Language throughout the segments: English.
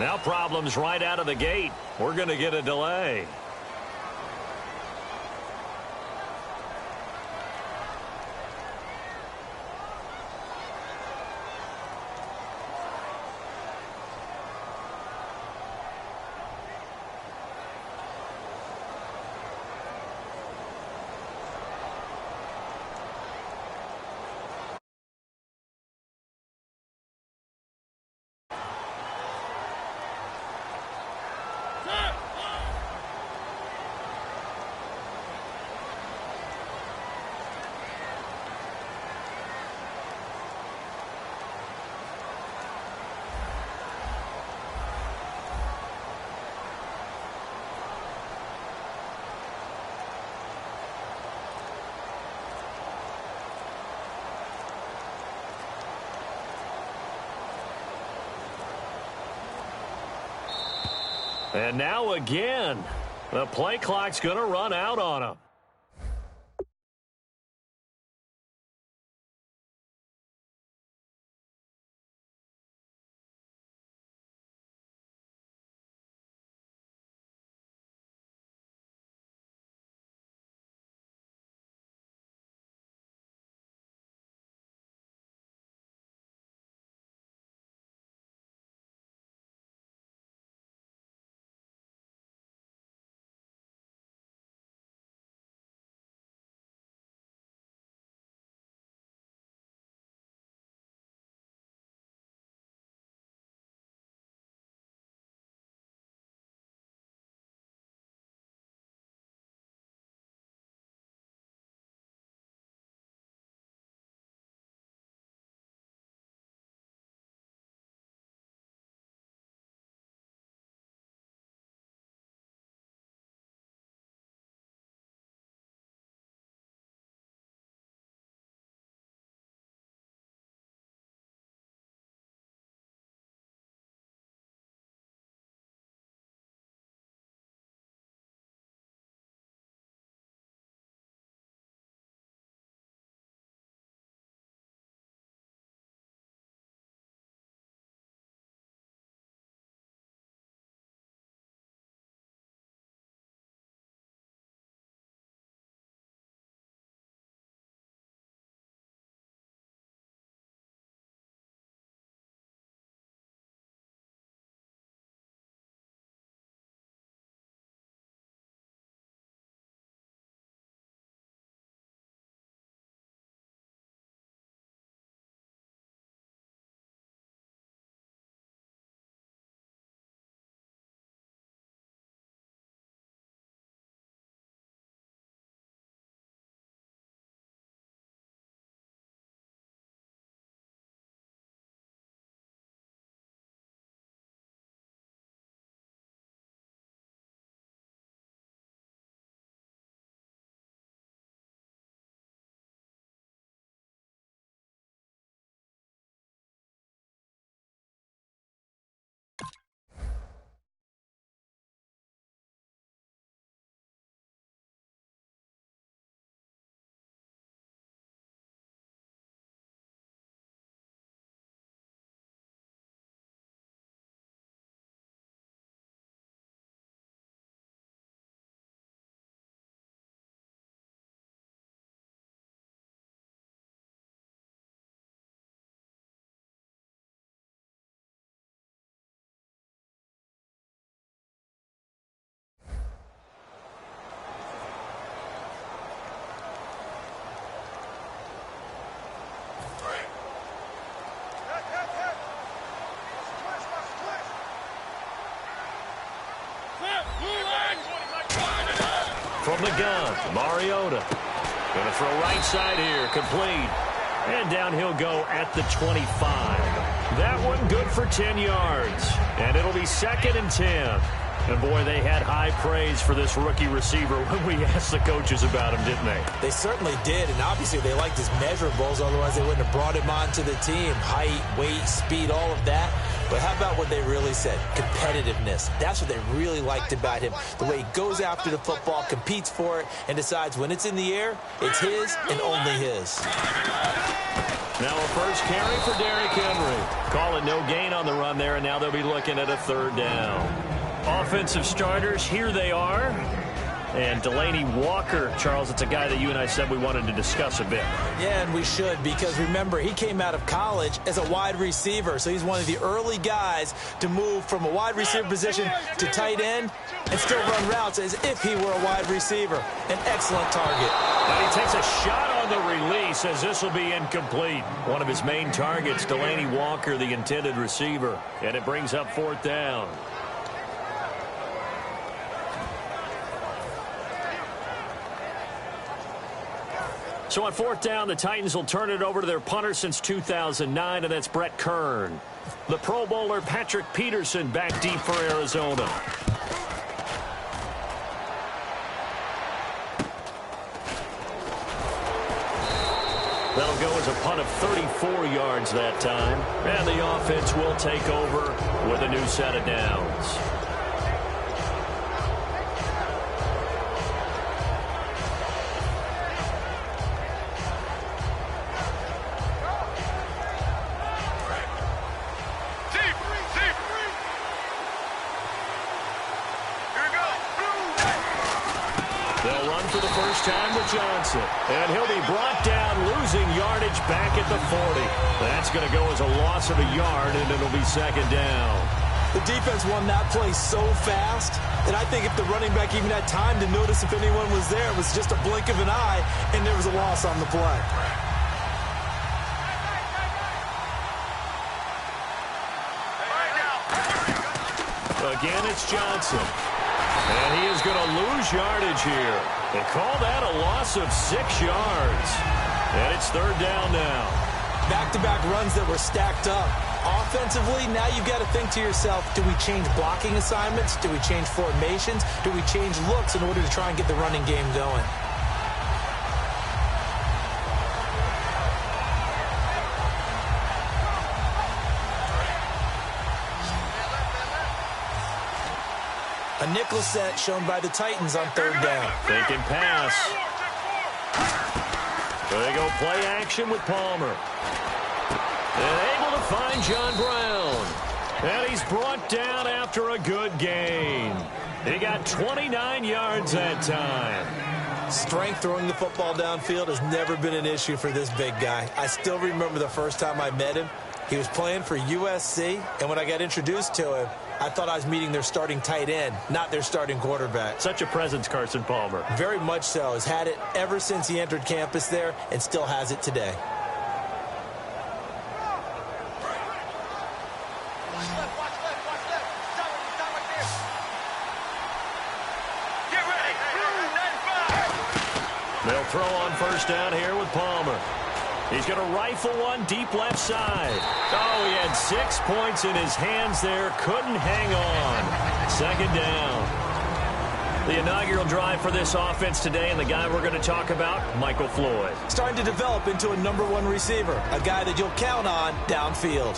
Now problems right out of the gate. We're going to get a delay. And now again, the play clock's going to run out on him. From the gun, Mariota. Going to throw right side here, complete. And down he'll go at the 25. That one good for 10 yards. And it'll be 2nd and 10. And, boy, they had high praise for this rookie receiver when we asked the coaches about him, didn't they? They certainly did, and obviously they liked his measurables. Otherwise, they wouldn't have brought him onto the team. Height, weight, speed, all of that. But how about what they really said? Competitiveness. That's what they really liked about him. The way he goes after the football, competes for it, and decides when it's in the air, it's his and only his. Now a first carry for Derrick Henry. Calling no gain on the run there, and now they'll be looking at a third down. Offensive starters, here they are. And Delaney Walker, Charles, it's a guy that you and I said we wanted to discuss a bit. Yeah, and we should, because remember, he came out of college as a wide receiver, so he's one of the early guys to move from a wide receiver position to tight end and still run routes as if he were a wide receiver. An excellent target. And he takes a shot on the release as this will be incomplete. One of his main targets, Delaney Walker, the intended receiver, and it brings up fourth down. So on fourth down, the Titans will turn it over to their punter since 2009, and that's Brett Kern. The Pro Bowler Patrick Peterson back deep for Arizona. That'll go as a punt of 34 yards that time. And the offense will take over with a new set of downs. Time with Johnson, and he'll be brought down, losing yardage back at the 40. That's going to go as a loss of a yard, and it'll be second down. The defense won that play so fast that I think if the running back even had time to notice if anyone was there, it was just a blink of an eye, and there was a loss on the play. Again, it's Johnson. And he is going to lose yardage here. They call that a loss of 6 yards. And it's third down now. Back-to-back runs that were stacked up. Offensively, now you've got to think to yourself, do we change blocking assignments? Do we change formations? Do we change looks in order to try and get the running game going? A nickel set shown by the Titans on third down. Faking pass. There they go, play action with Palmer. And able to find John Brown. And he's brought down after a good gain. He got 29 yards that time. Strength throwing the football downfield has never been an issue for this big guy. I still remember the first time I met him. He was playing for USC, and when I got introduced to him, I thought I was meeting their starting tight end, not their starting quarterback. Such a presence, Carson Palmer. Very much so. Has had it ever since he entered campus there and still has it today. They'll throw on first down here with Palmer. He's going to rifle one deep left side. Oh, he had 6 points in his hands there. Couldn't hang on. Second down. The inaugural drive for this offense today, and the guy we're going to talk about, Michael Floyd. Starting to develop into a #1 receiver, a guy that you'll count on downfield.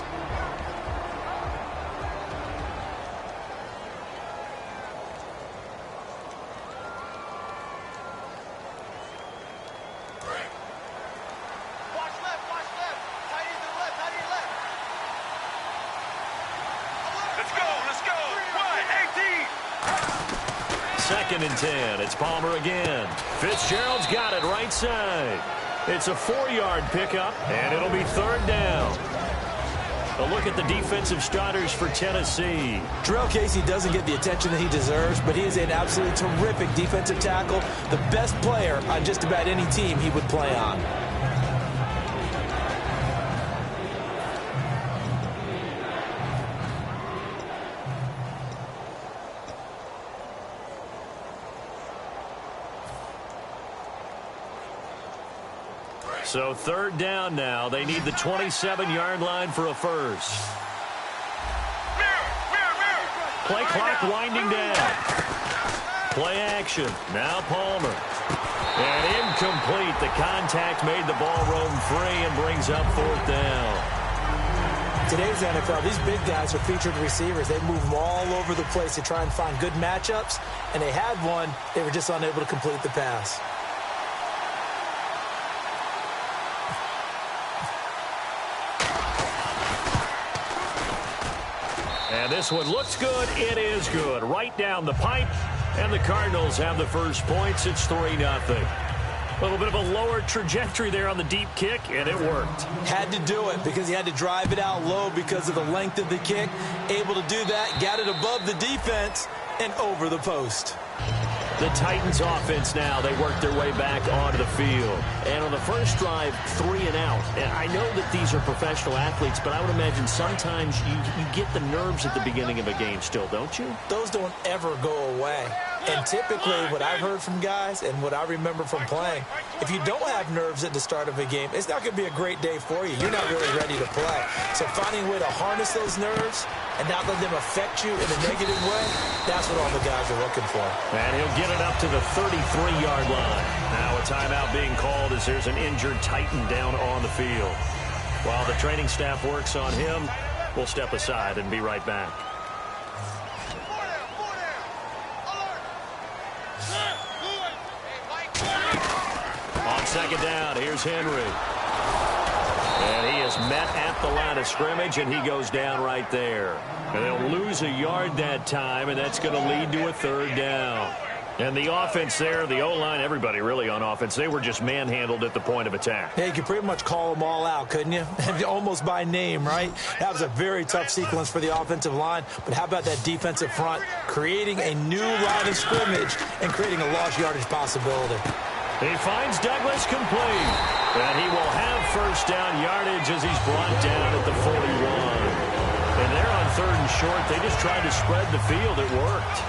Second and 10. It's Palmer again. Fitzgerald's got it right side. It's a 4-yard pickup, and it'll be third down. A look at the defensive starters for Tennessee. Jarrell Casey doesn't get the attention that he deserves, but he is an absolutely terrific defensive tackle, the best player on just about any team he would play on. So third down now. They need the 27-yard line for a first. Play clock winding down. Play action. Now Palmer. And incomplete. The contact made the ball roam free and brings up fourth down. Today's NFL, these big guys are featured receivers. They move them all over the place to try and find good matchups, and they had one. They were just unable to complete the pass. And this one looks good. It is good. Right down the pipe. And the Cardinals have the first points. It's 3-0. A little bit of a lower trajectory there on the deep kick, and it worked. Had to do it because he had to drive it out low because of the length of the kick. Able to do that, got it above the defense and over the post. The Titans offense now, they work their way back onto the field. And on the first drive, 3 and out. And I know that these are professional athletes, but I would imagine sometimes you get the nerves at the beginning of a game still, don't you? Those don't ever go away. And typically what I've heard from guys and what I remember from playing, if you don't have nerves at the start of a game, it's not going to be a great day for you. You're not really ready to play. So finding a way to harness those nerves and not let them affect you in a negative way, that's what all the guys are looking for. And he'll get it up to the 33-yard line. Now a timeout being called as there's an injured Titan down on the field. While the training staff works on him, we'll step aside and be right back. On second down, here's Henry. And he is met at the line of scrimmage, and he goes down right there. And they'll lose a yard that time, and that's going to lead to a third down. And the offense there, the O-line, everybody really on offense, they were just manhandled at the point of attack. Yeah, you could pretty much call them all out, couldn't you? Almost by name, right? That was a very tough sequence for the offensive line. But how about that defensive front creating a new line of scrimmage and creating a lost yardage possibility? He finds Douglas complete. And he will have first down yardage as he's brought down at the 41. And they're on third and short. They just tried to spread the field. It worked.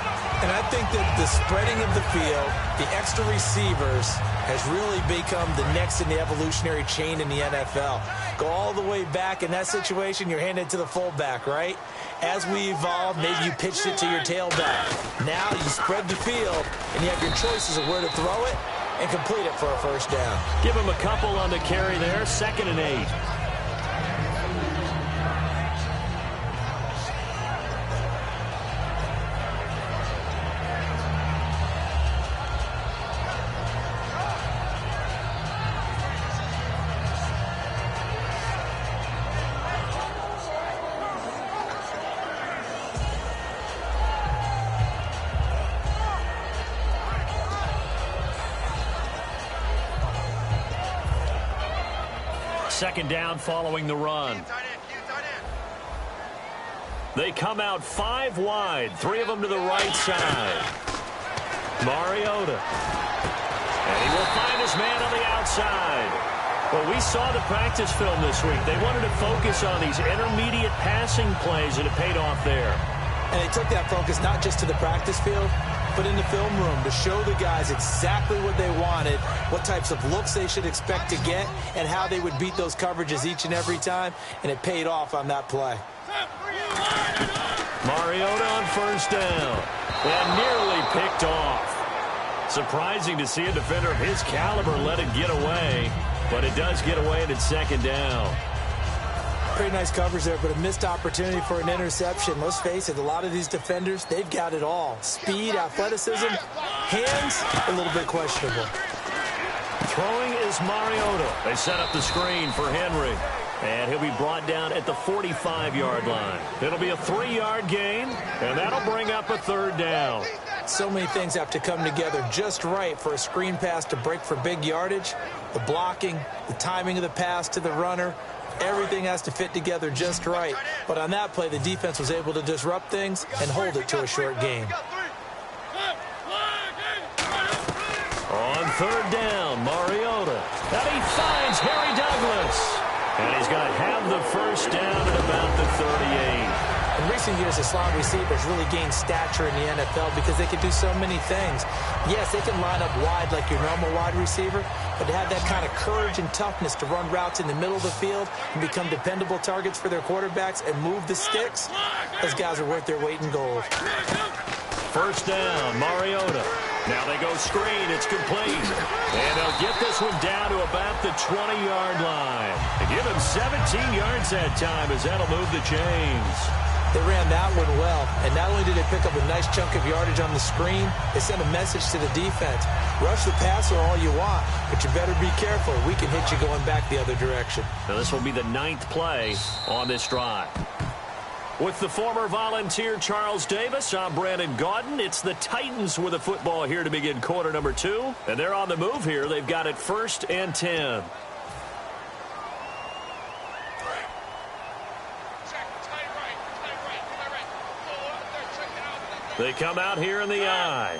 And I think that the spreading of the field, the extra receivers, has really become the next in the evolutionary chain in the NFL. Go all the way back in that situation, you're handed to the fullback, right? As we evolve, maybe you pitched it to your tailback. Now you spread the field, and you have your choices of where to throw it and complete it for a first down. Give him a couple on the carry there, 2nd and 8. Second down following the run. They come out 5 wide, 3 of them to the right side. Mariota. And he will find his man on the outside. Well, we saw the practice film this week. They wanted to focus on these intermediate passing plays, and it paid off there. And they took that focus not just to the practice field, but in the film room to show the guys exactly what they wanted, what types of looks they should expect to get, and how they would beat those coverages each and every time, and it paid off on that play. Mariota on first down, and nearly picked off. Surprising to see a defender of his caliber let it get away, but it does get away, and it's 2nd down. Pretty nice coverage there, but a missed opportunity for an interception. Let's face it, a lot of these defenders, they've got it all. Speed, athleticism, hands, a little bit questionable. Throwing is Mariota. They set up the screen for Henry. And he'll be brought down at the 45-yard line. It'll be a 3-yard gain, and that'll bring up a third down. So many things have to come together just right for a screen pass to break for big yardage. The blocking, the timing of the pass to the runner, everything has to fit together just right. But on that play, the defense was able to disrupt things and hold it to a short gain. On third down, Mariota. And he finds Harry Douglas. And he's going to have the first down at about the 38. In recent years, the slot receivers really gained stature in the NFL because they can do so many things. Yes, they can line up wide like your normal wide receiver, but to have that kind of courage and toughness to run routes in the middle of the field and become dependable targets for their quarterbacks and move the sticks, those guys are worth their weight in gold. First down, Mariota. Now they go screen. It's complete. And they'll get this one down to about the 20-yard line. They give him 17 yards that time as that'll move the chains. They ran that one well, and not only did they pick up a nice chunk of yardage on the screen, they sent a message to the defense. Rush the passer all you want, but you better be careful. We can hit you going back the other direction. Now this will be the 9th play on this drive. With the former Volunteer Charles Davis, I'm Brandon Gaudin. It's the Titans with the football here to begin quarter number 2. And they're on the move here. They've got it 1st and 10. They come out here in the I.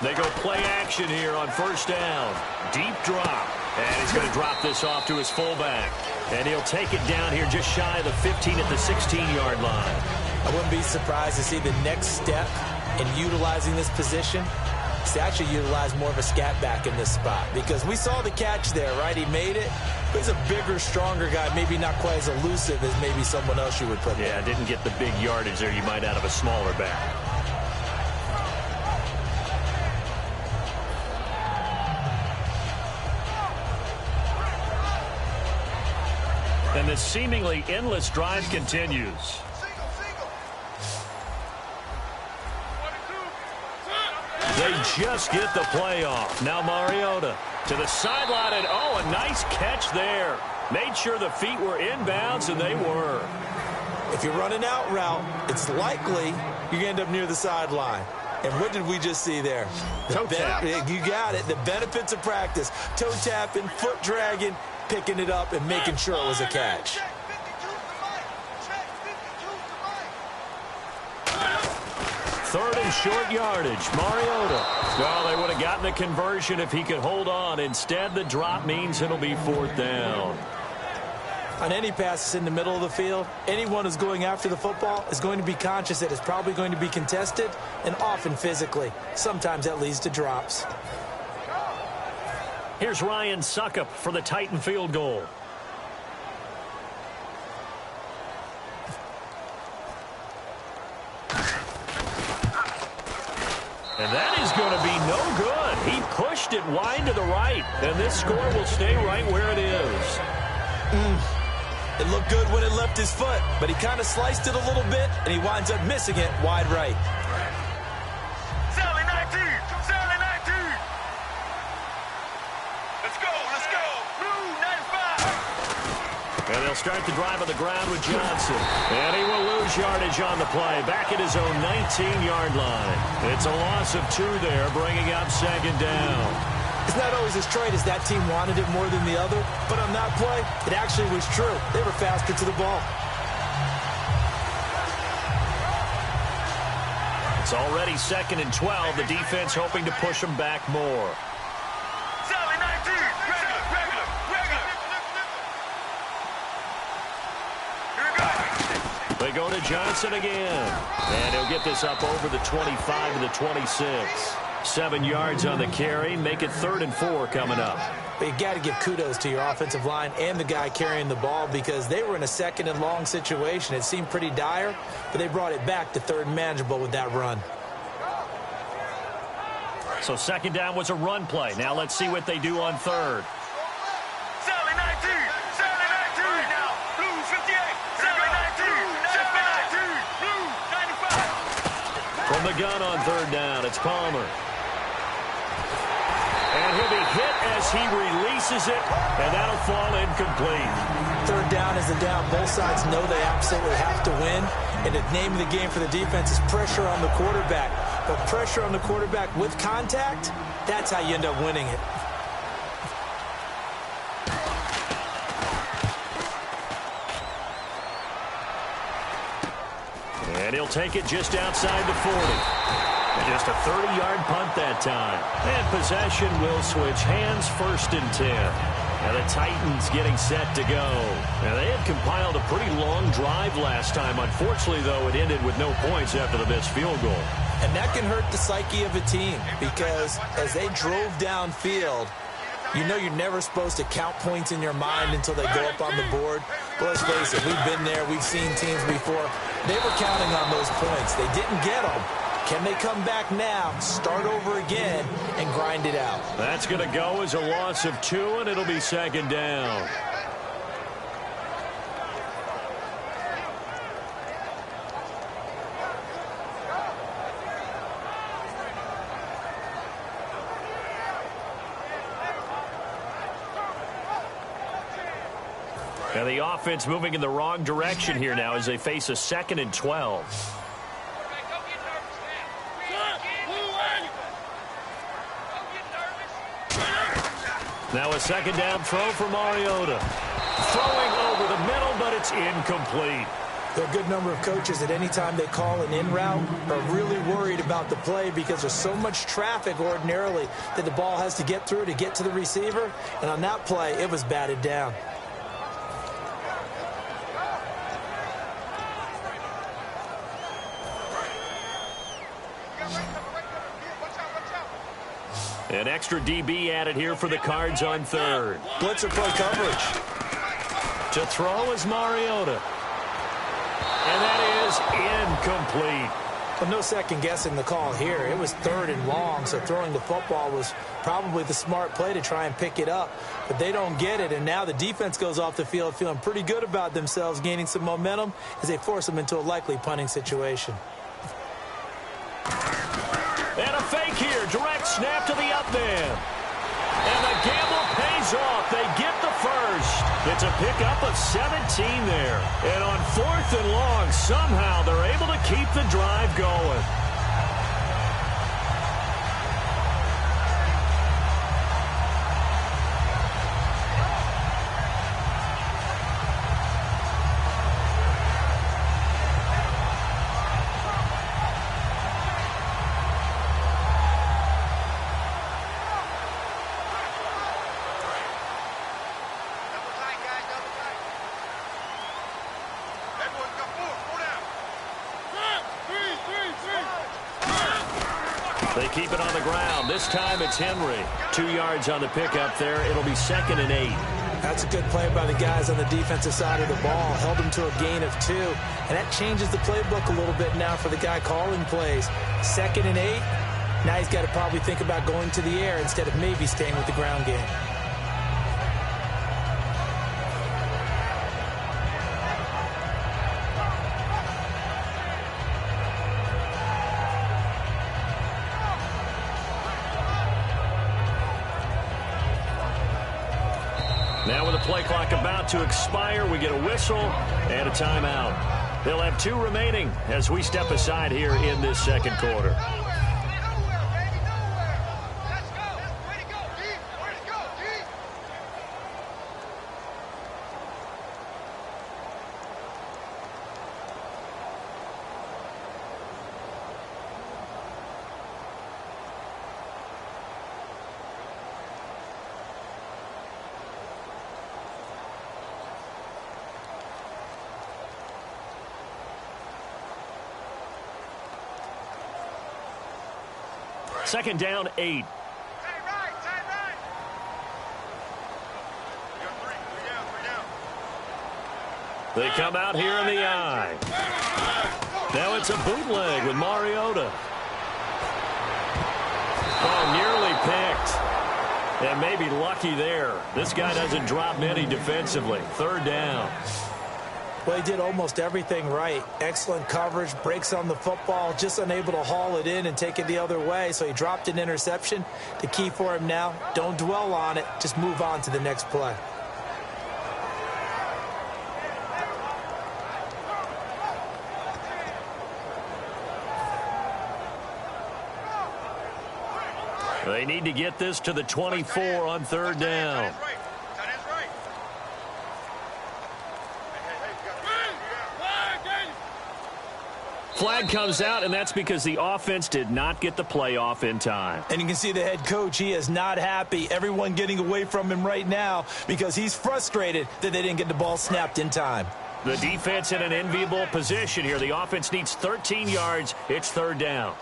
They go play action here on 1st down. Deep drop. And he's going to drop this off to his fullback. And he'll take it down here just shy of the 15 at the 16-yard line. I wouldn't be surprised to see the next step in utilizing this position. To actually utilize more of a scat back in this spot. Because we saw the catch there, right? He made it. But he's a bigger, stronger guy. Maybe not quite as elusive as maybe someone else you would put there. Yeah, didn't get the big yardage there you might out of a smaller back. And this seemingly endless drive continues. They just get the play off. Now Mariota to the sideline, and oh, a nice catch there. Made sure the feet were inbounds, and they were. If you're running out route, it's likely you're going to end up near the sideline. And what did we just see there? Toe tap. You got it. The benefits of practice. Toe tapping, foot dragging, picking it up, and making sure it was a catch. Third and short yardage. Mariota. Well, they would have gotten the conversion if he could hold on. Instead, the drop means it'll be 4th down. On any passes in the middle of the field, anyone who's going after the football is going to be conscious that it's probably going to be contested, and often physically. Sometimes that leads to drops. Here's Ryan Suckup for the Titan field goal. And that is going to be no good. He pushed it wide to the right, and this score will stay right where it is. It looked good when it left his foot, but he kind of sliced it a little bit, and he winds up missing it wide right. Sally 19! Sally 19! Let's go! Let's go! Blue 95! And they'll start the drive on the ground with Johnson. And he will lose yardage on the play, back at his own 19-yard line. It's a loss of 2 there, bringing up 2nd down. It's not always as straight as that team wanted it more than the other, but on that play, it actually was true. They were faster to the ball. It's already 2nd and 12. The defense hoping to push them back more. Sally 19! Regular! Regular! Regular! Here we go! They go to Johnson again. And he'll get this up over the 25 to the 26. 7 yards on the carry. Make it 3rd and 4 coming up. But you got to give kudos to your offensive line and the guy carrying the ball because they were in a 2nd and long situation. It seemed pretty dire, but they brought it back to 3rd and manageable with that run. So 2nd down was a run play. Now let's see what they do on 3rd. Sally 19! Sally 19! Right now, Blue 58! Sally 19! Sally 19! Blue 95! From the gun on 3rd down, it's Palmer. And he'll be hit as he releases it, and that'll fall incomplete. 3rd down is the down. Both sides know they absolutely have to win, and the name of the game for the defense is pressure on the quarterback. But pressure on the quarterback with contact, that's how you end up winning it. And he'll take it just outside the 40. And just a 30-yard punt that time. And possession will switch hands, 1st and 10. And the Titans getting set to go. Now, they had compiled a pretty long drive last time. Unfortunately, though, it ended with no points after the missed field goal. And that can hurt the psyche of a team because as they drove downfield, you know you're never supposed to count points in your mind until they go up on the board. But let's face it, we've been there. We've seen teams before. They were counting on those points. They didn't get them. Can they come back now, start over again, and grind it out? That's going to go as a loss of 2, and it'll be 2nd down. And the offense moving in the wrong direction here now as they face a 2nd and 12. Now a 2nd down throw for Mariota. Throwing over the middle, but it's incomplete. There are a good number of coaches that any time they call an in route are really worried about the play because there's so much traffic ordinarily that the ball has to get through to get to the receiver. And on that play, it was batted down. An extra DB added here for the Cards on 3rd. Blitzer play coverage. To throw is Mariota. And that is incomplete. Well, no second guessing the call here. It was 3rd and long, so throwing the football was probably the smart play to try and pick it up. But they don't get it, and now the defense goes off the field feeling pretty good about themselves, gaining some momentum as they force them into a likely punting situation. And a fake here. Direct snap to the up man. And the gamble pays off. They get the first. It's a pickup of 17 there. And on 4th and long, somehow they're able to keep the drive going. They keep it on the ground. This time it's Henry. 2 yards on the pickup there. It'll be 2nd and 8. That's a good play by the guys on the defensive side of the ball. Held them to a gain of 2. And that changes the playbook a little bit now for the guy calling plays. 2nd and 8. Now he's got to probably think about going to the air instead of maybe staying with the ground game. Now with the play clock about to expire, we get a whistle and a timeout. They'll have 2 remaining as we step aside here in this 2nd quarter. Second down, 8. They come out here in the eye. Now it's a bootleg with Mariota. Oh, nearly picked. And maybe lucky there. This guy doesn't drop many defensively. 3rd down. Well, he did almost everything right. Excellent coverage, breaks on the football, just unable to haul it in and take it the other way. So he dropped an interception. The key for him now, don't dwell on it. Just move on to the next play. They need to get this to the 24 on 3rd down. Flag comes out, and that's because the offense did not get the play off in time. And you can see the head coach, he is not happy. Everyone getting away from him right now because he's frustrated that they didn't get the ball snapped in time. The defense in an enviable position here. The offense needs 13 yards. It's 3rd down.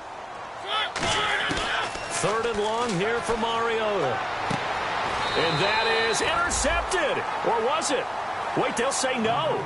3rd and long here for Mariota. And that is intercepted. Or was it? Wait, they'll say no.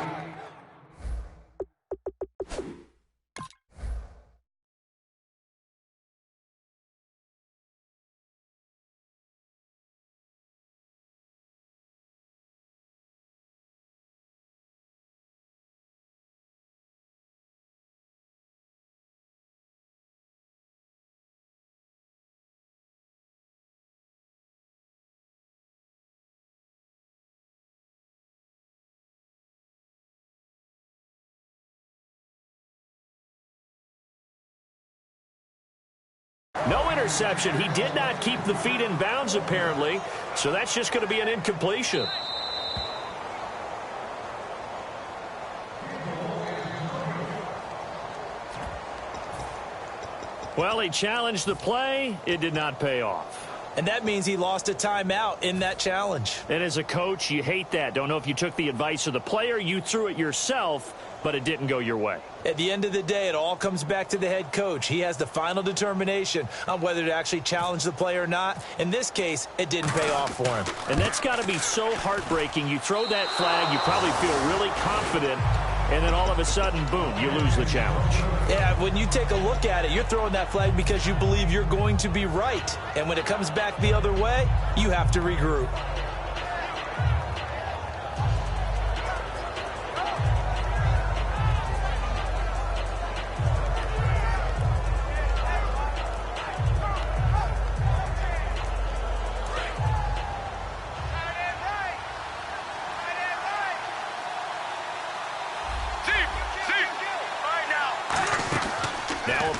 No interception. He did not keep the feet in bounds, apparently. So that's just going to be an incompletion. Well, he challenged the play. It did not pay off. And that means he lost a timeout in that challenge. And as a coach, you hate that. Don't know if you took the advice of the player, you threw it yourself, but it didn't go your way. At the end of the day, it all comes back to the head coach. He has the final determination on whether to actually challenge the play or not. In this case, it didn't pay off for him. And that's got to be so heartbreaking. You throw that flag, you probably feel really confident, and then all of a sudden, boom, you lose the challenge. Yeah, when you take a look at it, you're throwing that flag because you believe you're going to be right. And when it comes back the other way, you have to regroup.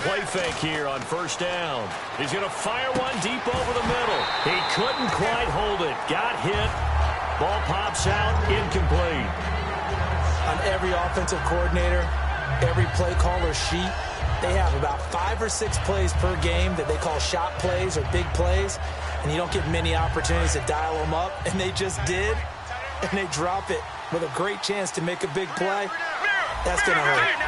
Play fake here on first down. He's going to fire one deep over the middle. He couldn't quite hold it. Got hit. Ball pops out. Incomplete. On every offensive coordinator, every play caller sheet, they have about 5 or 6 plays per game that they call shot plays or big plays, and you don't get many opportunities to dial them up, and they just did, and they drop it with a great chance to make a big play. That's going to hurt.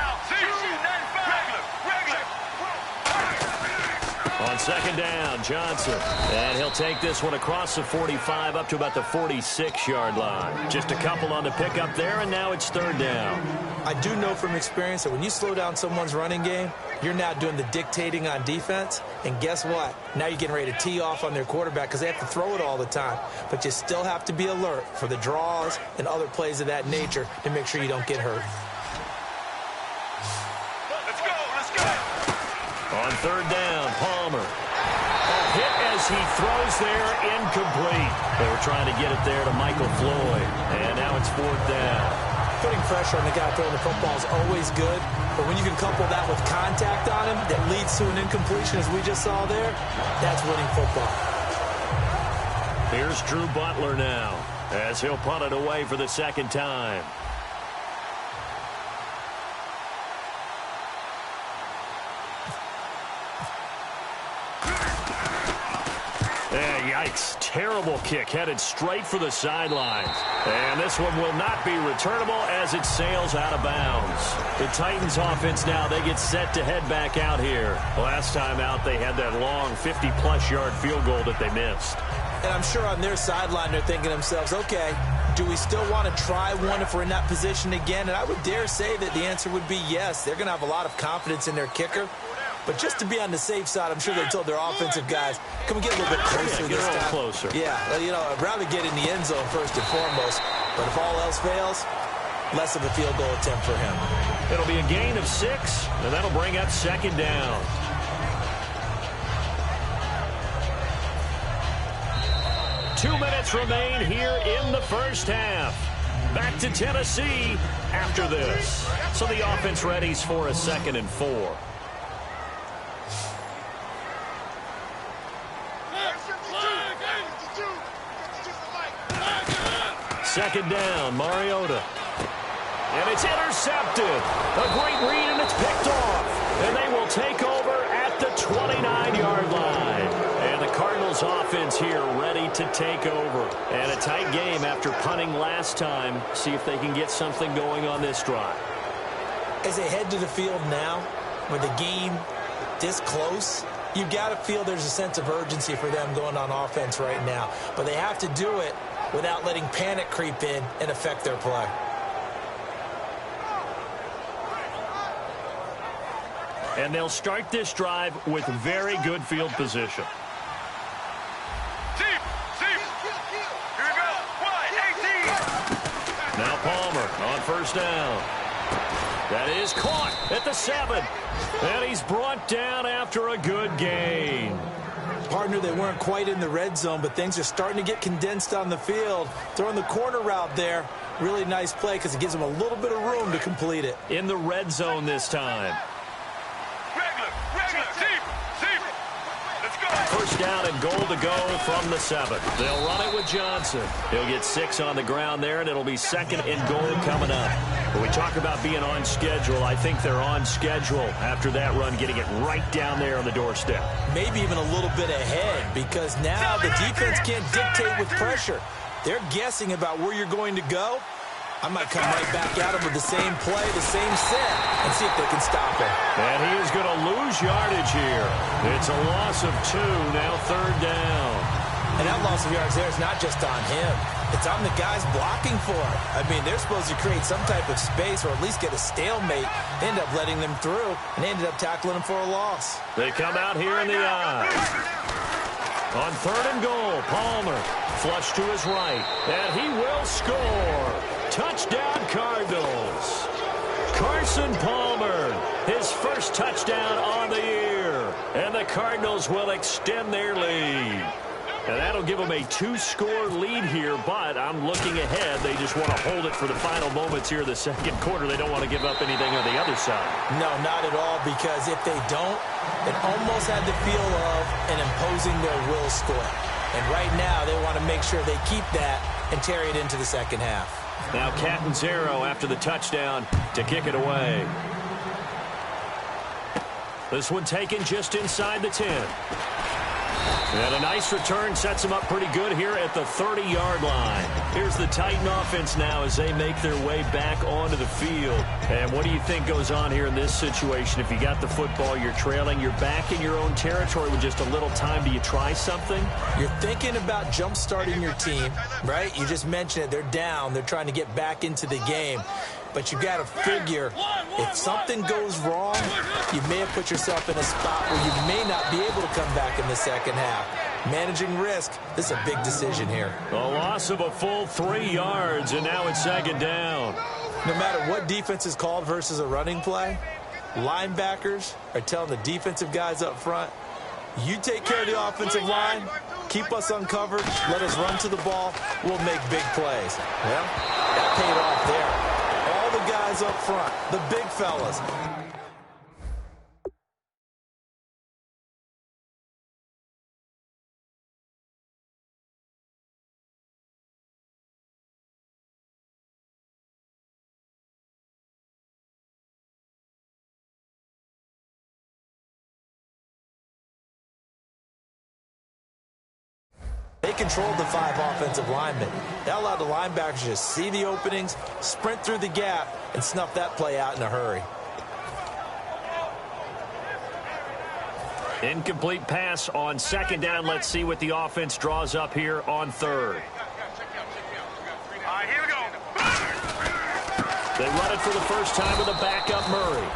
On second down, Johnson. And he'll take this one across the 45 up to about the 46-yard line. Just a couple on the pickup there, and now it's third down. I do know from experience that when you slow down someone's running game, you're now doing the dictating on defense. And guess what? Now you're getting ready to tee off on their quarterback because they have to throw it all the time. But you still have to be alert for the draws and other plays of that nature to make sure you don't get hurt. On third down, Palmer. A hit as he throws there, incomplete. They were trying to get it there to Michael Floyd. And now it's fourth down. Putting pressure on the guy throwing the football is always good. But when you can couple that with contact on him that leads to an incompletion, as we just saw there, that's winning football. Here's Drew Butler now as he'll punt it away for the second time. Yikes. Terrible kick headed straight for the sidelines. And this one will not be returnable as it sails out of bounds. The Titans offense now, they get set to head back out here. Last time out, they had that long 50-plus yard field goal that they missed. And I'm sure on their sideline they're thinking to themselves, okay, do we still want to try one if we're in that position again? And I would dare say that the answer would be yes. They're going to have a lot of confidence in their kicker. But just to be on the safe side, I'm sure they told their offensive guys, can we get a little bit closer this time? Closer. Yeah, well, you know, I'd rather get in the end zone first and foremost. But if all else fails, less of a field goal attempt for him. It'll be a gain of 6, and that'll bring up second down. Two minutes remain here in the first half. Back to Tennessee after this. So the offense readies for a 2nd and 4. Second down, Mariota. And it's intercepted. A great read, and it's picked off. And they will take over at the 29-yard line. And the Cardinals offense here ready to take over. And a tight game after punting last time. See if they can get something going on this drive. As they head to the field now, with the game this close, you got to feel there's a sense of urgency for them going on offense right now. But they have to do it without letting panic creep in and affect their play. And they'll start this drive with very good field position. Deep. Here we go. 18. Now Palmer on first down. That is caught at the 7. And he's brought down after a good gain. Partner, they weren't quite in the red zone, but things are starting to get condensed on the field. Throwing the corner route there, really nice play because it gives them a little bit of room to complete it. In the red zone this time. Regular. Deep. first down and goal to go from the 7. They'll run it with Johnson. He'll get 6 on the ground there, and it'll be second and goal coming up. When we talk about being on schedule, I think they're on schedule after that run, getting it right down there on the doorstep. Maybe even a little bit ahead, because now the defense can't dictate with pressure. They're guessing about where you're going to go. I might come right back at him with the same play, the same set, and see if they can stop him. And he is going to lose yardage here. It's a loss of 2, now third down. And that loss of yards there is not just on him. It's on the guys blocking for it. I mean, they're supposed to create some type of space or at least get a stalemate. They end up letting them through, and they ended up tackling them for a loss. They come out here in the eye. On third and goal, Palmer flush to his right, and he will score. Touchdown, Cardinals. Carson Palmer, his first touchdown on the year. And the Cardinals will extend their lead. And that'll give them a 2-score lead here, but I'm looking ahead. They just want to hold it for the final moments here in the second quarter. They don't want to give up anything on the other side. No, not at all, because if they don't, it almost had the feel of an imposing their will score. And right now, they want to make sure they keep that and carry it into the second half. Now Catanzaro after the touchdown to kick it away. This one taken just inside the 10. And a nice return sets them up pretty good here at the 30-yard line. Here's the Titan offense now as they make their way back onto the field. And what do you think goes on here in this situation? If you got the football, you're trailing, you're back in your own territory with just a little time. Do you try something? You're thinking about jump-starting your team, right? You just mentioned it. They're down. They're trying to get back into the game. But you got to figure, if something goes wrong, you may have put yourself in a spot where you may not be able to come back in the second half. Managing risk, this is a big decision here. A loss of a full 3 yards, and now it's second down. No matter what defense is called versus a running play, linebackers are telling the defensive guys up front, you take care of the offensive line, keep us uncovered, let us run to the ball, we'll make big plays. Well, that paid off there. All the guys up front, the big fellas. They controlled the 5 offensive linemen. That allowed the linebackers to just see the openings, sprint through the gap, and snuff that play out in a hurry. Incomplete pass on second down. Let's see what the offense draws up here on third. All right, here we go. They run it for the first time with a backup Murray.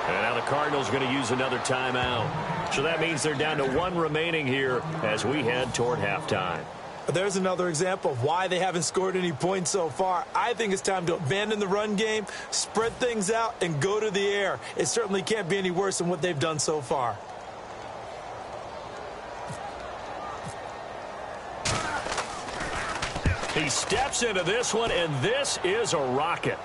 And now the Cardinals are going to use another timeout. So that means they're down to 1 remaining here as we head toward halftime. There's another example of why they haven't scored any points so far. I think it's time to abandon the run game, spread things out, and go to the air. It certainly can't be any worse than what they've done so far. He steps into this one, and this is a rocket.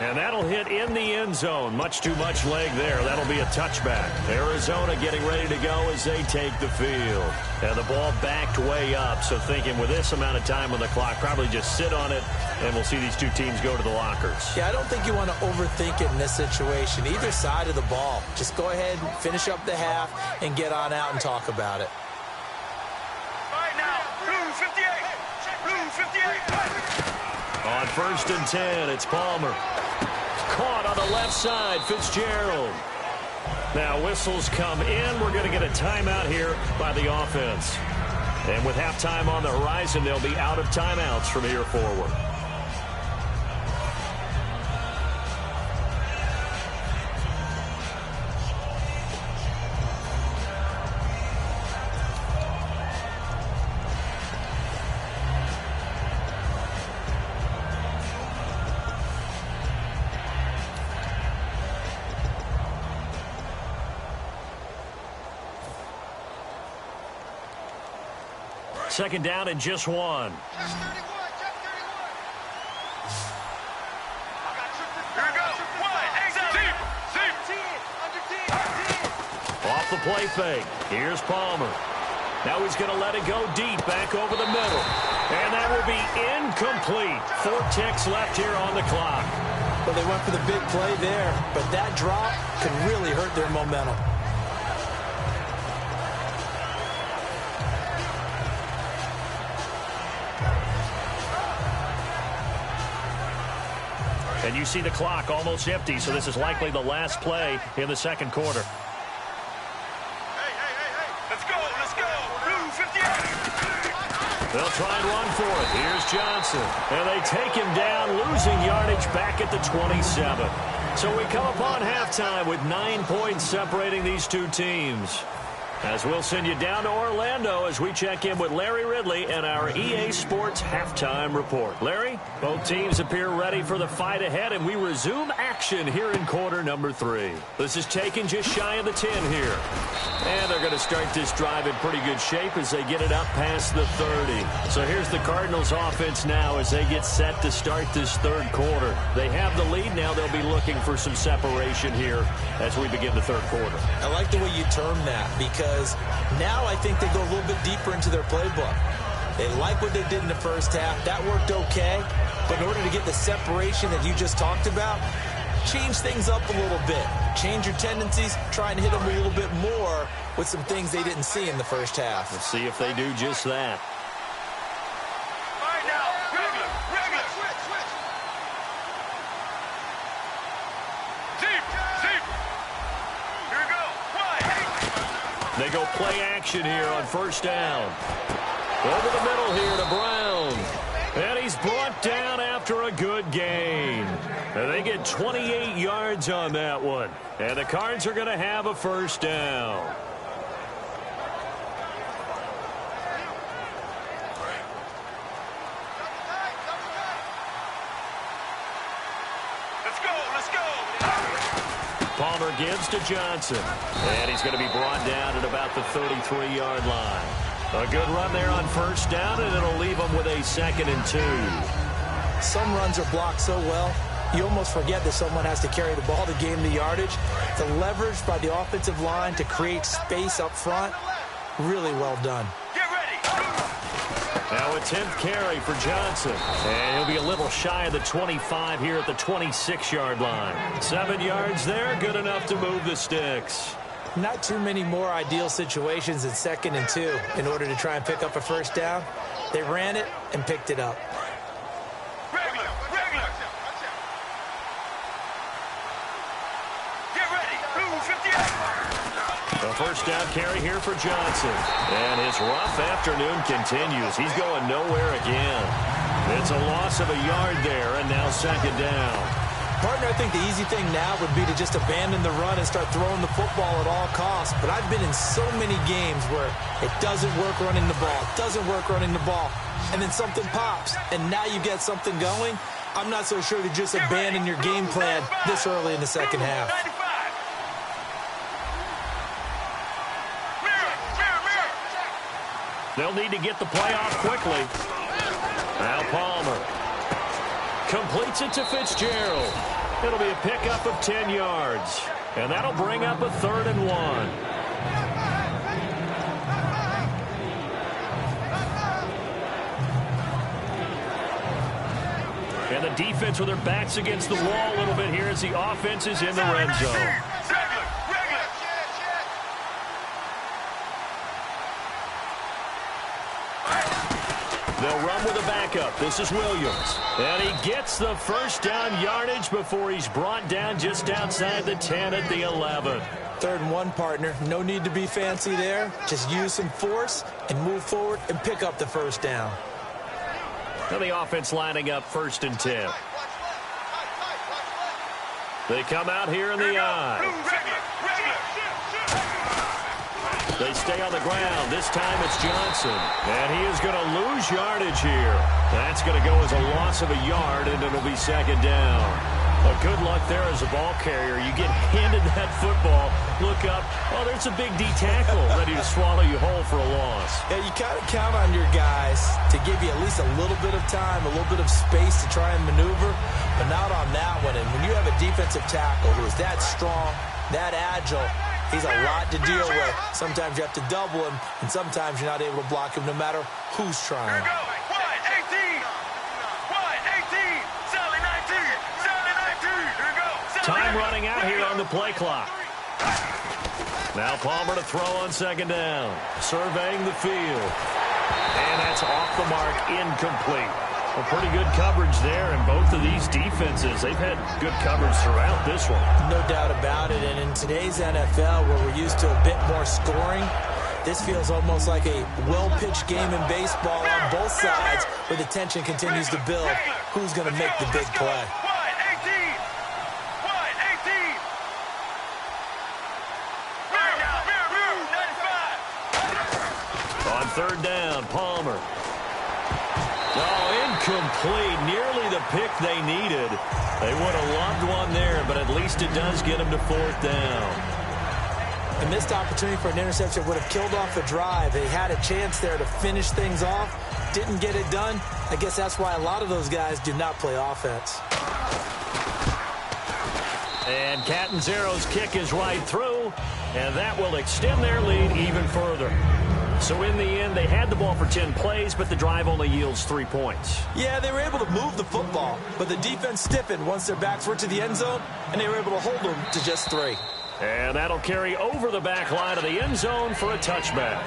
And that'll hit in the end zone. Much too much leg there. That'll be a touchback. Arizona getting ready to go as they take the field. And the ball backed way up. So thinking with this amount of time on the clock, probably just sit on it, and we'll see these two teams go to the lockers. Yeah, I don't think you want to overthink it in this situation. Either side of the ball. Just go ahead and finish up the half and get on out and talk about it. All right, now, blue 58. Blue 58. On first and 10, it's Palmer. Caught on the left side, Fitzgerald. Now whistles come in. We're going to get a timeout here by the offense. And with halftime on the horizon, they'll be out of timeouts from here forward. Second down and just 1. Here we go. 1, 8, 7. Off off the play fake. Here's Palmer. Now he's going to let it go deep, back over the middle. And that will be incomplete. 4 ticks left here on the clock. Well, they went for the big play there, but that drop could really hurt their momentum. And you see the clock almost empty, so this is likely the last play in the second quarter. Hey, hey, hey, hey. Let's go, let's go. Blue 58. They'll try and run for it. Here's Johnson. And they take him down, losing yardage back at the 27. So we come upon halftime with 9 points separating these two teams. As we'll send you down to Orlando as we check in with Larry Ridley and our EA Sports Halftime Report. Larry, both teams appear ready for the fight ahead, and we resume action here in quarter number 3. This is taken just shy of the 10 here. And they're going to start this drive in pretty good shape as they get it up past the 30. So here's the Cardinals offense now as they get set to start this third quarter. They have the lead. Now they'll be looking for some separation here as we begin the third quarter. I like the way you term that because now I think they go a little bit deeper into their playbook. They like what they did in the first half. That worked okay. But in order to get the separation that you just talked about, change things up a little bit. Change your tendencies. Try and hit them a little bit more with some things they didn't see in the first half. Let's see if they do just that. All right, now. Regular, regular. Switch, switch. Deep, deep. Here we go. Wide. They go play action here on first down. Over the middle here to Brown. And he's brought down after a good gain. And they get 28 yards on that one. And the Cards are going to have a first down. Let's go, let's go. Palmer gives to Johnson. And he's going to be brought down at about the 33-yard line. A good run there on first down, and it'll leave them with a 2nd and 2. Some runs are blocked so well, you almost forget that someone has to carry the ball to gain the yardage. The leverage by the offensive line to create space up front, really well done. Get ready. Now a 10th carry for Johnson. And he'll be a little shy of the 25 here at the 26-yard line. 7 yards there, good enough to move the sticks. Not too many more ideal situations in 2nd and 2 in order to try and pick up a first down. They ran it and picked it up. Regular, regular. Get ready. Blue 58. A first down carry here for Johnson. And his rough afternoon continues. He's going nowhere again. It's a loss of a yard there, and now 2nd down. Partner, I think the easy thing now would be to just abandon the run and start throwing the football at all costs. But I've been in so many games where it doesn't work running the ball, and then something pops, and now you get something going. I'm not so sure to just abandon your game plan this early in the second half. 95. Mirror, mirror, mirror. They'll need to get the play off quickly. Now Palmer completes it to Fitzgerald. It'll be a pickup of 10 yards. And that'll bring up a 3rd and 1. And the defense with their backs against the wall a little bit here as the offense is in the red zone. Regular, regular. They'll run with a backup. This is Williams. And he gets the first down yardage before he's brought down just outside the 10 at the 11. 3rd and 1, partner. No need to be fancy there. Just use some force and move forward and pick up the first down. And the offense lining up 1st and 10. They come out here in the eye. Blue, regular, regular. They stay on the ground. This time it's Johnson. And he is going to lose yardage here. That's going to go as a loss of a yard, and it'll be 2nd down. Well, good luck there as a ball carrier. You get handed that football, look up, oh, there's a big D tackle ready to swallow you whole for a loss. Yeah, you kind of count on your guys to give you at least a little bit of time, a little bit of space to try and maneuver, but not on that one. And when you have a defensive tackle who is that strong, that agile, He's a lot to deal with. Sometimes you have to double him, and sometimes you're not able to block him no matter who's trying. Here we go. Wide 18. Wide 18. Sally 19. Sally 19. Here we go. Time running out here on the play clock. Now Palmer to throw on second down. Surveying the field. And that's off the mark, incomplete. Well, pretty good coverage there, and both of these defenses, they've had good coverage throughout this one. No doubt about it, and in today's NFL, where we're used to a bit more scoring, this feels almost like a well-pitched game in baseball on both sides, where the tension continues to build. Who's going to make the big play? Wide 18. Wide 18. Mirror now. Mirror 95. On third down, Palmer. Oh, incomplete. Nearly the pick they needed. They would have loved one there, but at least it does get them to fourth down. A missed opportunity for an interception would have killed off a drive. They had a chance there to finish things off. Didn't get it done. I guess that's why a lot of those guys do not play offense. And Catanzaro's kick is right through, and that will extend their lead even further. So in the end, they had the ball for 10 plays, but the drive only yields 3 points. Yeah, they were able to move the football, but the defense stiffened once their backs were to the end zone, and they were able to hold them to just 3. And that'll carry over the back line of the end zone for a touchback.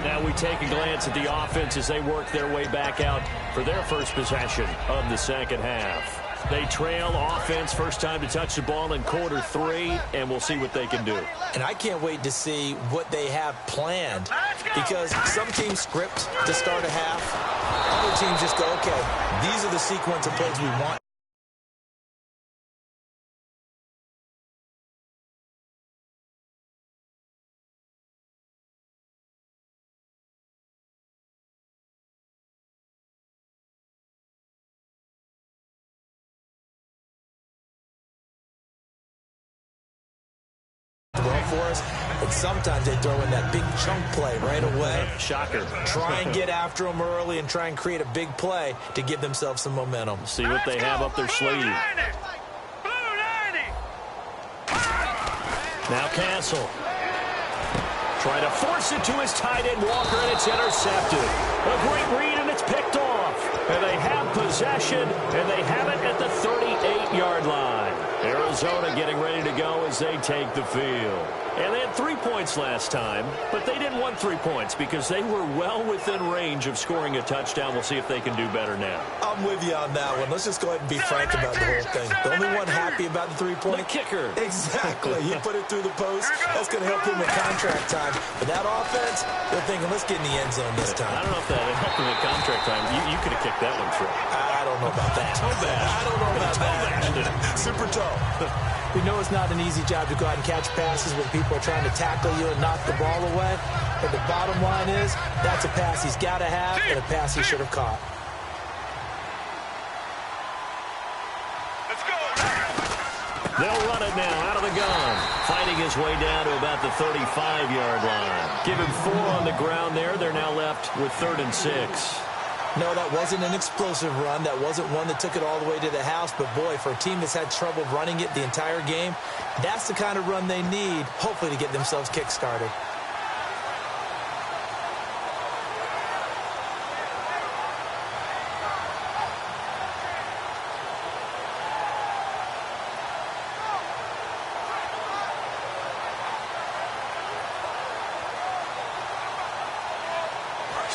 Now we take a glance at the offense as they work their way back out for their first possession of the second half. They trail offense first time to touch the ball in quarter 3, and we'll see what they can do. And I can't wait to see what they have planned, because some teams script to start a half. Other teams just go, okay, these are the sequence of plays we want. For us, and sometimes they throw in that big chunk play right away. Shocker. Try and get after them early and try and create a big play to give themselves some momentum. See what they have up their sleeve. Blue 90. Now Castle. Try to force it to his tight end Walker, and it's intercepted. A great read, and it's picked off. And they have possession, and they have it at the 38-yard line. Arizona getting ready to go as they take the field. And they had 3 points last time, but they didn't want 3 points because they were well within range of scoring a touchdown. We'll see if they can do better now. I'm with you on that one. Let's just go ahead and be frank about the whole thing. The only one happy about the 3-point. The kicker. Exactly. You put it through the post. That's going to help him in contract time. But that offense, they're thinking, let's get in the end zone this time. I don't know if that helped him in contract time. You could have kicked that one through. I don't know about that. Toe bash. I don't know about that. Super toe. We know it's not an easy job to go out and catch passes when people are trying to tackle you and knock the ball away. But the bottom line is, that's a pass he's got to have and a pass he should have caught. Let's go. They'll run it now out of the gun. Fighting his way down to about the 35-yard line. Give him 4 on the ground there. They're now left with 3rd and 6. No, that wasn't an explosive run. That wasn't one that took it all the way to the house. But, boy, for a team that's had trouble running it the entire game, that's the kind of run they need, hopefully, to get themselves kick-started.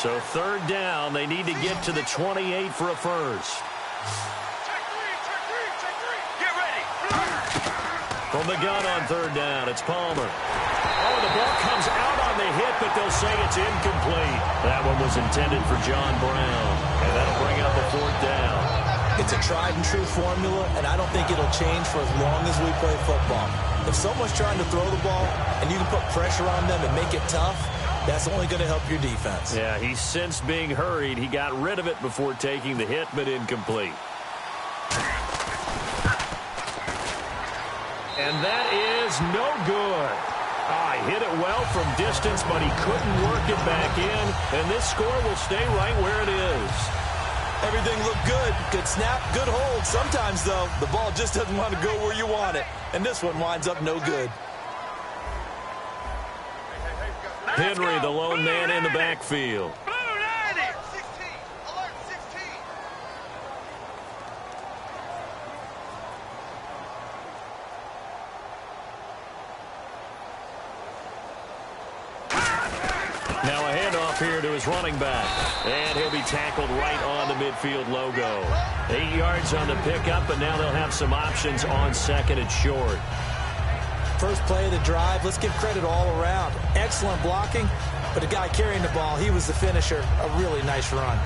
So 3rd down, they need to get to the 28 for a first. Check three. Get ready. From the gun on 3rd down, it's Palmer. Oh, the ball comes out on the hit, but they'll say it's incomplete. That one was intended for John Brown, and that'll bring up a 4th down. It's a tried-and-true formula, and I don't think it'll change for as long as we play football. If someone's trying to throw the ball and you can put pressure on them and make it tough, that's only going to help your defense. Yeah, he's since being hurried. He got rid of it before taking the hit, but incomplete. And that is no good. He hit it well from distance, but he couldn't work it back in, and this score will stay right where it is. Everything looked good. Good snap, good hold. Sometimes, though, the ball just doesn't want to go where you want it, and this one winds up no good. Henry, the lone man in the backfield. Now a handoff here to his running back. And he'll be tackled right on the midfield logo. 8 yards on the pickup, and now they'll have some options on second and short. First play of the drive, let's give credit all around. Excellent blocking, but the guy carrying the ball, he was the finisher. A really nice run.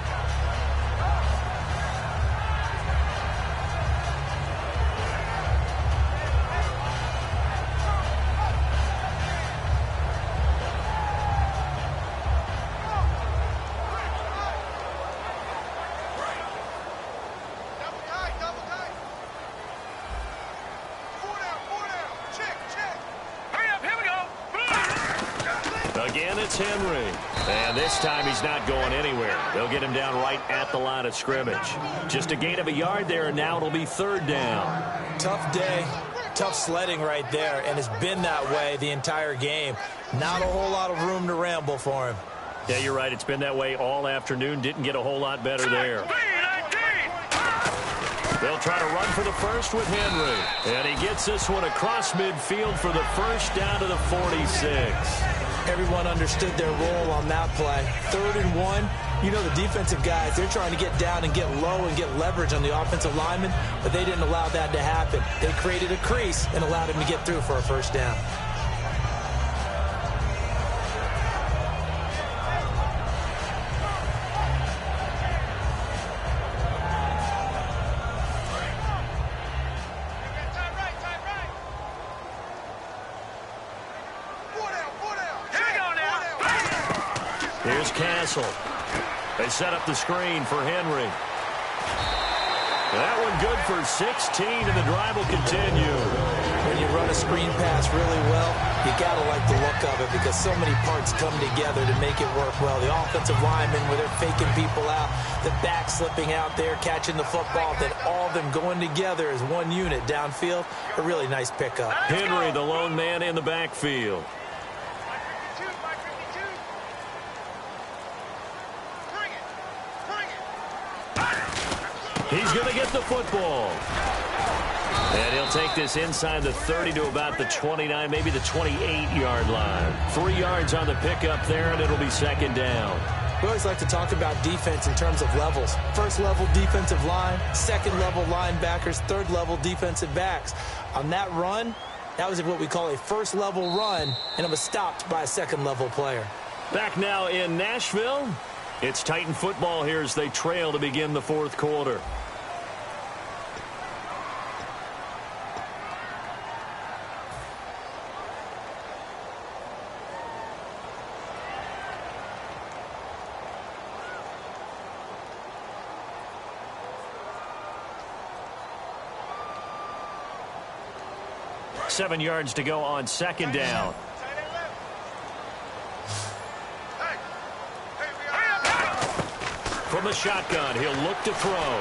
Again, it's Henry. And this time he's not going anywhere. They'll get him down right at the line of scrimmage. Just a gain of a yard there, and now it'll be third down. Tough day, tough sledding right there, and it's been that way the entire game. Not a whole lot of room to ramble for him. Yeah, you're right. It's been that way all afternoon. Didn't get a whole lot better there. They'll try to run for the first with Henry. And he gets this one across midfield for the first down to the 46. Everyone understood their role on that play. 3rd and 1. You know the defensive guys, they're trying to get down and get low and get leverage on the offensive lineman, but they didn't allow that to happen. They created a crease and allowed him to get through for a first down. Here's Castle. They set up the screen for Henry. That one good for 16, and the drive will continue. When you run a screen pass really well, you got to like the look of it because so many parts come together to make it work well. The offensive linemen, where they're faking people out, the back slipping out there, catching the football, then all of them going together as one unit downfield. A really nice pickup. Henry, the lone man in the backfield. He's going to get the football. And he'll take this inside the 30 to about the 29, maybe the 28-yard line. 3 yards on the pickup there, and it'll be second down. We always like to talk about defense in terms of levels. First-level defensive line, second-level linebackers, third-level defensive backs. On that run, that was what we call a first-level run, and it was stopped by a second-level player. Back now in Nashville. It's Titan football here as they trail to begin the fourth quarter. Seven yards to go on second down. From the shotgun, he'll look to throw.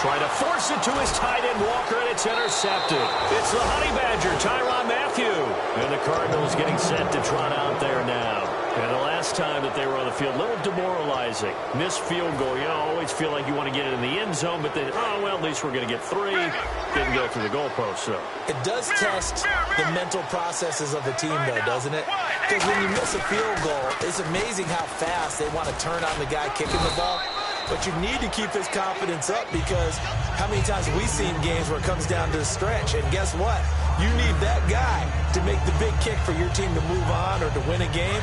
Trying to force it to his tight end, Walker, and it's intercepted. It's the Honey Badger, Tyrann Mathieu. And the Cardinals getting set to trot out there now. And the last time that they were on the field, a little demoralizing. Missed field goal. You always feel like you want to get it in the end zone, but then, oh, well, at least we're going to get 3. Didn't go through the goalpost, though. It does test the mental processes of the team, though, doesn't it? Because when you miss a field goal, it's amazing how fast they want to turn on the guy kicking the ball. But you need to keep his confidence up because how many times have we seen games where it comes down to the stretch? And guess what? You need that guy to make the big kick for your team to move on or to win a game.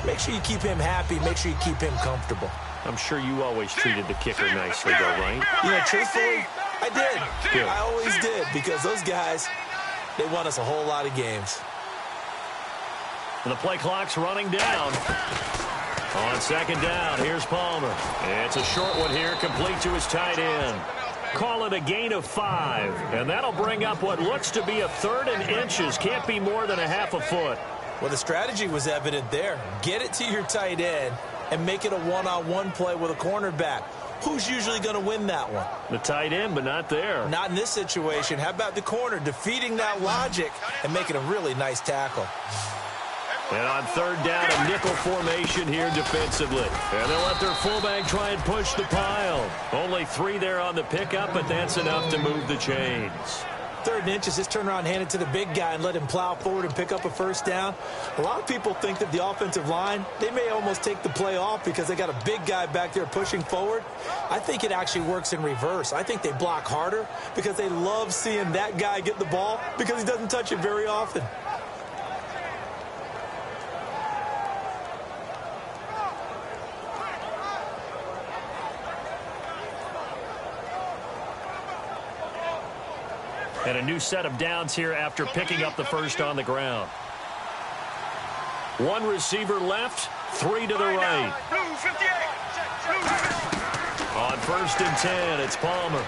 Make sure you keep him happy. Make sure you keep him comfortable. I'm sure you always treated the kicker nicely, though, right? You know, truthfully, I did. Good. I always did because those guys, they won us a whole lot of games. And the play clock's running down. On second down, here's Palmer. It's a short one here, complete to his tight end. Call it a gain of 5. And that'll bring up what looks to be a 3rd and inches. Can't be more than a half a foot. Well, the strategy was evident there. Get it to your tight end and make it a one-on-one play with a cornerback. Who's usually going to win that one? The tight end, but not there. Not in this situation. How about the corner defeating that logic and making a really nice tackle? And on third down, a nickel formation here defensively. And they'll let their fullback try and push the pile. Only 3 there on the pickup, but that's enough to move the chains. 3rd and inches, just turn around, hand it to the big guy, and let him plow forward and pick up a first down. A lot of people think that the offensive line, they may almost take the play off because they got a big guy back there pushing forward. I think it actually works in reverse. I think they block harder because they love seeing that guy get the ball because he doesn't touch it very often. And a new set of downs here after picking up the first on the ground. 1 receiver left, 3 to the right. On 1st and 10, it's Palmer.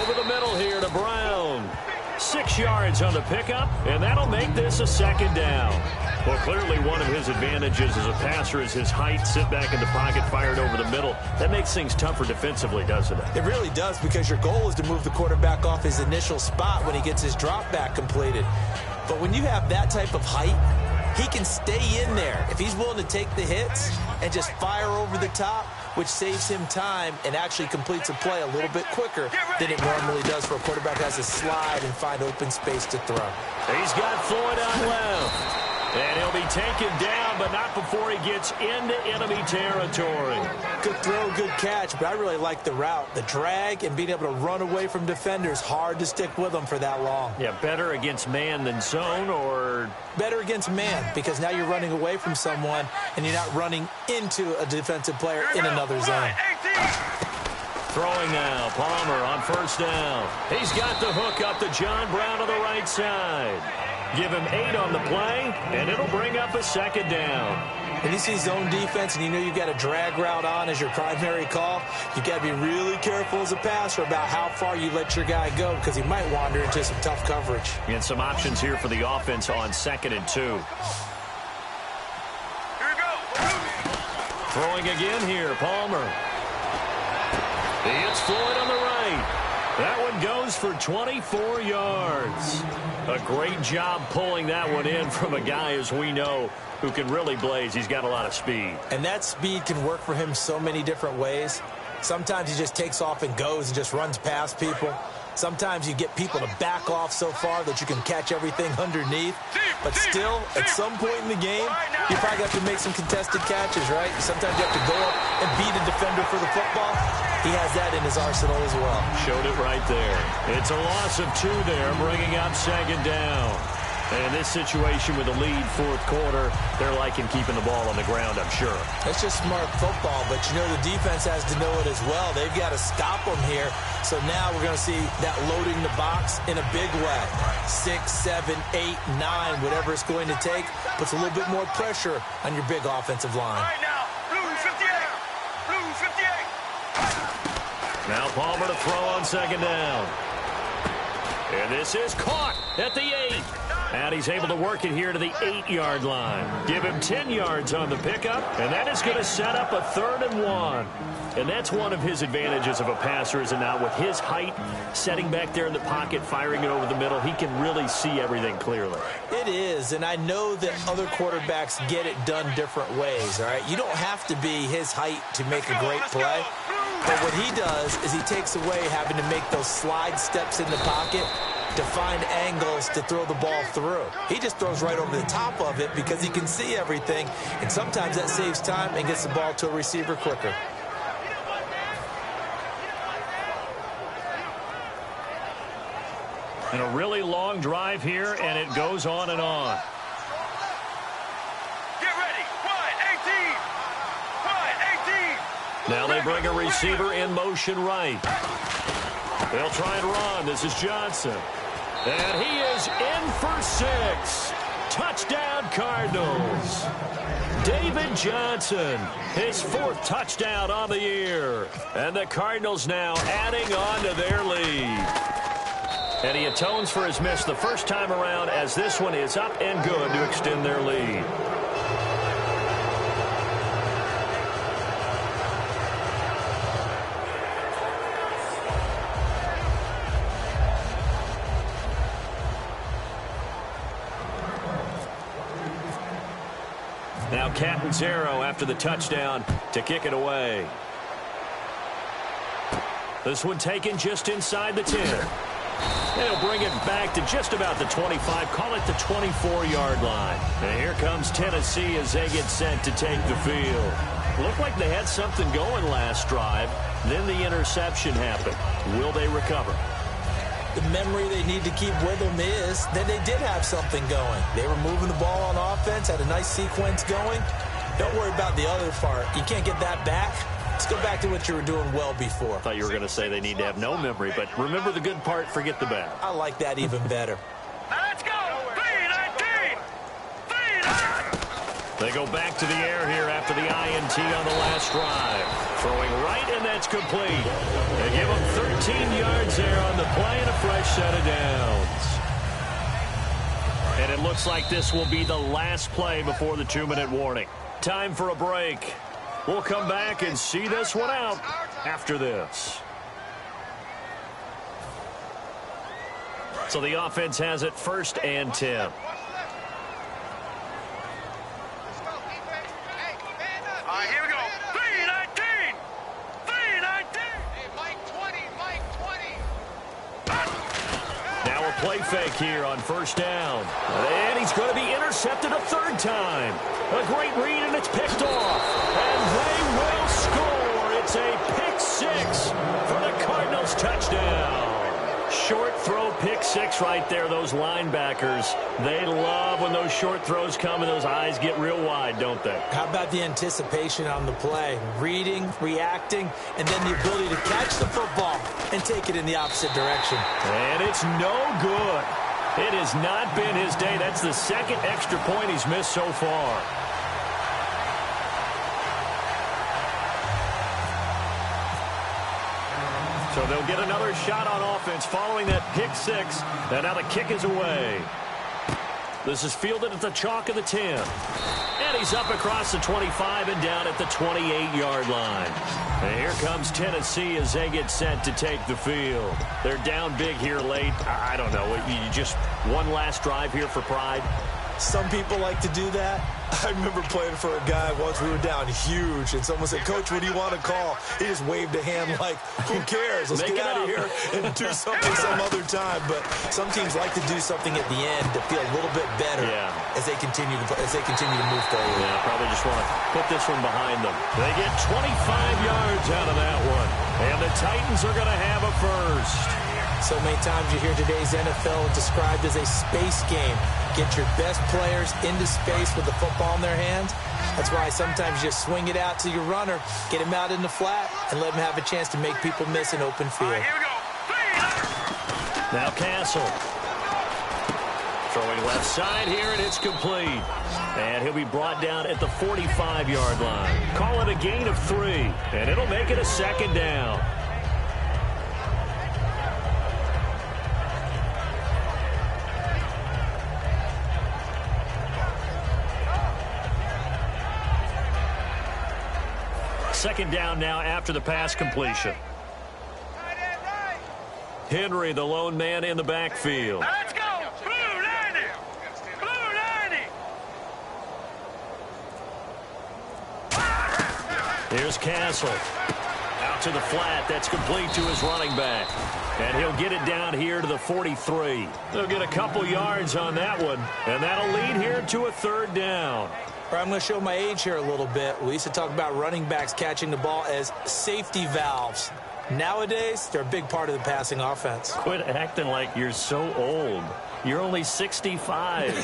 Over the middle here to Brown. 6 yards on the pickup, and that'll make this a 2nd down. Well, clearly one of his advantages as a passer is his height, sit back in the pocket, fired over the middle. That makes things tougher defensively, doesn't it? It really does, because your goal is to move the quarterback off his initial spot when he gets his drop back completed. But when you have that type of height, he can stay in there if he's willing to take the hits and just fire over the top, which saves him time and actually completes a play a little bit quicker than it normally does for a quarterback who has to slide and find open space to throw. He's got Floyd on left. And he'll be taken down, but not before he gets into enemy territory. Good throw, good catch, but I really like the route. The drag and being able to run away from defenders, hard to stick with them for that long. Yeah, better against man than zone, or? Better against man, because now you're running away from someone and you're not running into a defensive player in another zone. Throwing now, Palmer on 1st down. He's got the hook up to John Brown to the right side. Give him 8 on the play, and it'll bring up a 2nd down. When you see zone defense and you know you've got a drag route on as your primary call, you've got to be really careful as a passer about how far you let your guy go, because he might wander into some tough coverage. And some options here for the offense on 2nd and 2. Here we go. Throwing again here, Palmer. He hits Floyd on the right. That one goes for 24 yards. A great job pulling that one in from a guy, as we know, who can really blaze. He's got a lot of speed. And that speed can work for him so many different ways. Sometimes he just takes off and goes and just runs past people. Sometimes you get people to back off so far that you can catch everything underneath. But still, at some point in the game, you probably have to make some contested catches, right? Sometimes you have to go up and beat a defender for the football. He has that in his arsenal as well. Showed it right there. It's a loss of 2 there, bringing up 2nd down. And in this situation with the lead 4th quarter, they're liking keeping the ball on the ground, I'm sure. It's just smart football, but you know the defense has to know it as well. They've got to stop them here. So now we're going to see that loading the box in a big way. 6, 7, 8, 9, whatever it's going to take, puts a little bit more pressure on your big offensive line. Right now, blue 58. Blue 58. Now Palmer to throw on 2nd down. And this is caught at the 8. And he's able to work it here to the 8-yard line. Give him 10 yards on the pickup, and that is going to set up a 3rd and 1. And that's one of his advantages of a passer, is it not? With his height, setting back there in the pocket, firing it over the middle, he can really see everything clearly. It is, and I know that other quarterbacks get it done different ways, all right? You don't have to be his height to make a great play. But what he does is he takes away having to make those slide steps in the pocket to find angles to throw the ball through. He just throws right over the top of it because he can see everything, and sometimes that saves time and gets the ball to a receiver quicker. And a really long drive here, and it goes on and on. Get ready. Wide 18. Wide 18. Now they bring a receiver in motion right. They'll try and run. This is Johnson. And he is in for 6. Touchdown, Cardinals. David Johnson, his 4th touchdown on the year. And the Cardinals now adding on to their lead. And he atones for his miss the first time around, as this one is up and good to extend their lead. Now Catanzaro after the touchdown to kick it away. This one taken just inside the 10. They'll bring it back to just about the 25. Call it the 24-yard line. And here comes Tennessee as they get set to take the field. Looked like they had something going last drive. Then the interception happened. Will they recover? The memory they need to keep with them is that they did have something going. They were moving the ball on offense, had a nice sequence going. Don't worry about the other part. You can't get that back. Let's go back to what you were doing well before. I thought you were going to say they need to have no memory, but remember the good part, forget the bad. I like that even better. Let's go! 3-19! 3-19! They go back to the air here after the INT on the last drive. Throwing right, and that's complete. They give them 13 yards there on the play and a fresh set of downs. And it looks like this will be the last play before the 2-minute warning. Time for a break. We'll come back and see this one out after this. So the offense has it 1st and 10. All right, here we go. 3-19! 3-19! Hey, Mike 20, Mike 20. Now a play fake here on 1st down. And he's going to be intercepted a 3rd time. A great read, and it's picked off. And they will score. It's a pick 6 for the Cardinals touchdown. Short throw, pick 6 right there. Those linebackers, they love when those short throws come and those eyes get real wide, don't they? How about the anticipation on the play? Reading, reacting, and then the ability to catch the football and take it in the opposite direction. And it's no good. It has not been his day. That's the 2nd extra point he's missed so far. So they'll get another shot on offense following that pick 6. And now the kick is away. This is fielded at the chalk of the 10. And he's up across the 25 and down at the 28-yard line. And here comes Tennessee as they get set to take the field. They're down big here late. I don't know. You just one last drive here for pride. Some people like to do that. I remember playing for a guy once. We were down huge, and someone said, "Coach, what do you want to call?" He just waved a hand like, "Who cares? Let's get out of here and do something some other time." But some teams like to do something at the end to feel a little bit better as they continue to move forward. Yeah, probably just want to put this one behind them. They get 25 yards out of that one, and the Titans are going to have a first. So many times you hear today's NFL described as a space game. Get your best players into space with the football in their hands. That's why sometimes you just swing it out to your runner, get him out in the flat, and let him have a chance to make people miss an open field. Here we go. Now Castle. Throwing left side here, and it's complete. And he'll be brought down at the 45-yard line. Call it a gain of 3, and it'll make it a 2nd down. Second down now after the pass completion. Henry, the lone man in the backfield. Let's go. Blue 90. Blue 90. Here's Castle. Out to the flat. That's complete to his running back. And he'll get it down here to the 43. They'll get a couple yards on that one. And that'll lead here to a 3rd down. I'm going to show my age here a little bit. We used to talk about running backs catching the ball as safety valves. Nowadays, they're a big part of the passing offense. Quit acting like you're so old. You're only 65.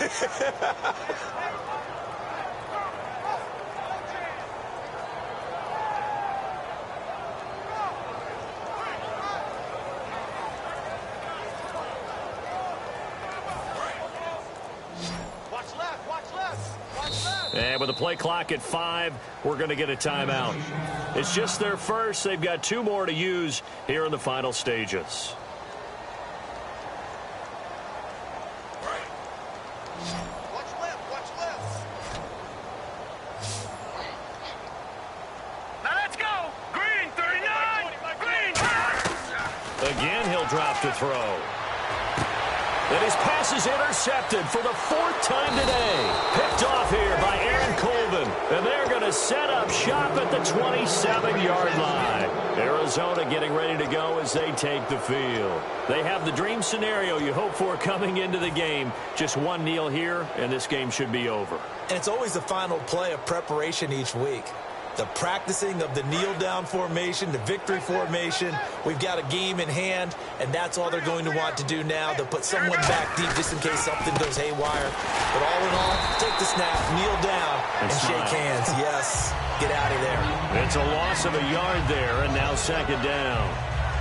And with the play clock at 5, we're going to get a timeout. It's just their first. They've got 2 more to use here in the final stages. Watch left. Watch left. Now let's go. Green 39. Green. Again, he'll drop to throw. And his pass is intercepted for the 4th time today. Picked off here by Aaron Colvin. And they're going to set up shop at the 27-yard line. Arizona getting ready to go as they take the field. They have the dream scenario you hope for coming into the game. Just one kneel here, and this game should be over. And it's always the final play of preparation each week. The practicing of the kneel-down formation, the victory formation. We've got a game in hand, and that's all they're going to want to do now. They'll put someone back deep just in case something goes haywire. But all in all, take the snap, kneel down, and shake hands. Yes, get out of there. It's a loss of a yard there, and now 2nd down.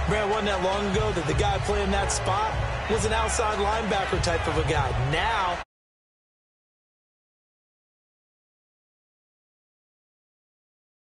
Man, wasn't that long ago that the guy playing that spot was an outside linebacker type of a guy. Now